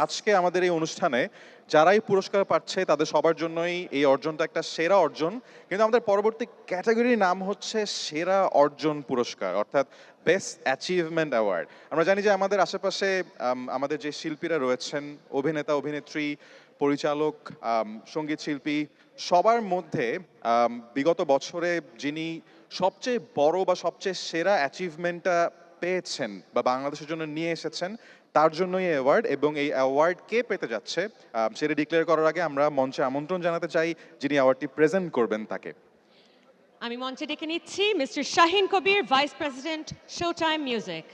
আজকে আমাদের এই অনুষ্ঠানে যারাই পুরস্কার পাচ্ছে তাদের সবার জন্যই এই অর্জনটা একটা সেরা অর্জন, কিন্তু আমাদের পরবর্তী ক্যাটাগরির নাম হচ্ছে সেরা অর্জন পুরস্কার, অর্থাৎ বেস্ট অ্যাচিভমেন্ট অ্যাওয়ার্ড। আমরা জানি যে আমাদের আশেপাশে আমাদের যে শিল্পীরা রয়েছেন, অভিনেতা অভিনেত্রী, পরিচালক, সঙ্গীত শিল্পী, সবার মধ্যে বিগত বছরে যিনি সবচেয়ে বড় বা সবচেয়ে সেরা অ্যাচিভমেন্টটা পেয়েছেন বা বাংলাদেশের জন্য নিয়ে এসেছেন, তার জন্যই এই অ্যাওয়ার্ড। এবং এই অ্যাওয়ার্ড কে পেতে যাচ্ছে সেটা ডিক্লেয়ার করার আগে আমরা মঞ্চে আমন্ত্রণ জানাতে চাই যিনি অ্যাওয়ার্ডটি প্রেজেন্ট করবেন তাকে। আমি মঞ্চে ডেকে নিচ্ছি mister Shahin Kabir, vice president, show time music.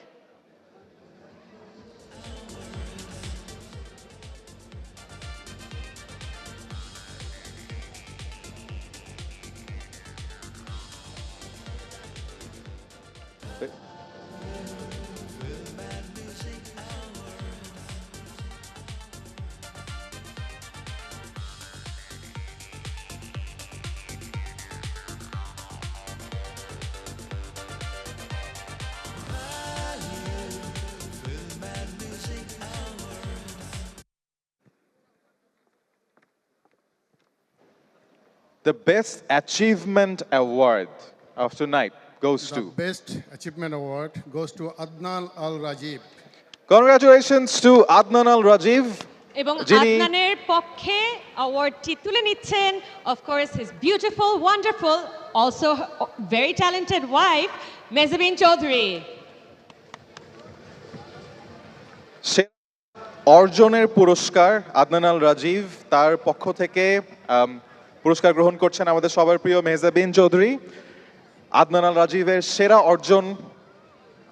The Best Achievement Award of tonight goes The to... Best Achievement Award goes to Adnan Al Rajib. Congratulations to Adnan Al Rajiv. এবং যিনি আদনানের পক্ষে অ্যাওয়ার্ডটি তুলে নিচ্ছেন of course his beautiful, wonderful, also very talented wife Mehjabin Chowdhury. সেরা অর্জনের পুরস্কার আদনান আল রাজীব, তার পক্ষ থেকে পুরস্কার গ্রহণ করছেন আমাদের সবার প্রিয় মেহজাবিন চৌধুরী। আদনান আল রাজীবের সেরা অর্জন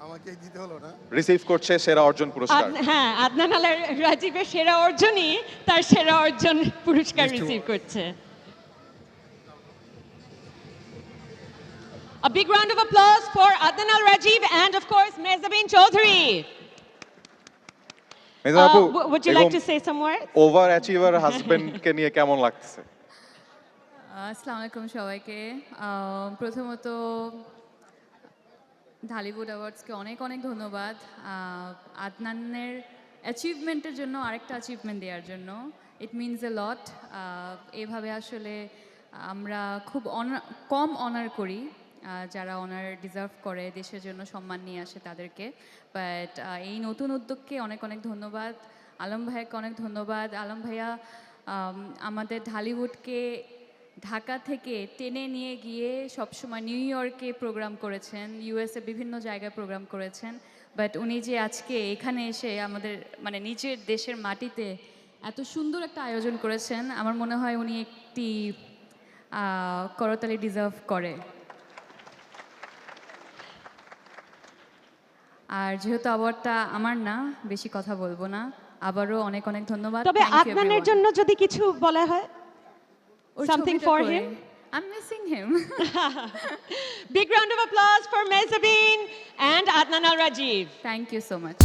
আমাকে দিতে হলো না, রিসিভ করছে সেরা অর্জন পুরস্কার। হ্যাঁ, আদনান আল রাজীবের সেরা অর্জনই তার সেরা অর্জন পুরস্কার রিসিভ করছে। A big round of applause for Adnan Al Rajiv and of course Mehzabin Chaudhary. Mehjabin আপু, Would you like to say some words? Over achiever হাজবেন্ডকে নিয়ে কেমন লাগছে? আসসালামু আলাইকুম সবাইকে। প্রথমত ঢালিউড অ্যাওয়ার্ডসকে অনেক অনেক ধন্যবাদ আদনানের অ্যাচিভমেন্টের জন্য, আরেকটা অ্যাচিভমেন্ট দেওয়ার জন্য। ইট মিনস এ লট। এভাবে আসলে আমরা খুব কম অনার করি, যারা অনার ডিজার্ভ করে, দেশের জন্য সম্মান নিয়ে আসে তাদেরকে। বাট এই নতুন উদ্যোগকে অনেক অনেক ধন্যবাদ, আলম ভাইয়াকে অনেক ধন্যবাদ। আলম ভাইয়া আমাদের ঢালিউডকে ঢাকা থেকে টেনে নিয়ে গিয়ে সবসময় নিউ ইয়র্কে প্রোগ্রাম করেছেন, ইউএসএ বিভিন্ন জায়গায় প্রোগ্রাম করেছেন। বাট উনি যে আজকে এখানে এসে আমাদের মানে নিজের দেশের মাটিতে এত সুন্দর একটা আয়োজন করেছেন, আমার মনে হয় উনি একটি করতালি ডিজার্ভ করে। আর যেহেতু অ্যাওয়ার্ডটা আমার না, বেশি কথা বলবো না, আবারও অনেক অনেক ধন্যবাদ। তবে আদনানের জন্য যদি কিছু বলা হয়, something for him. I'm missing him. Big round of applause for Mehzabin and Adnan Al Rajiv. Thank you so much.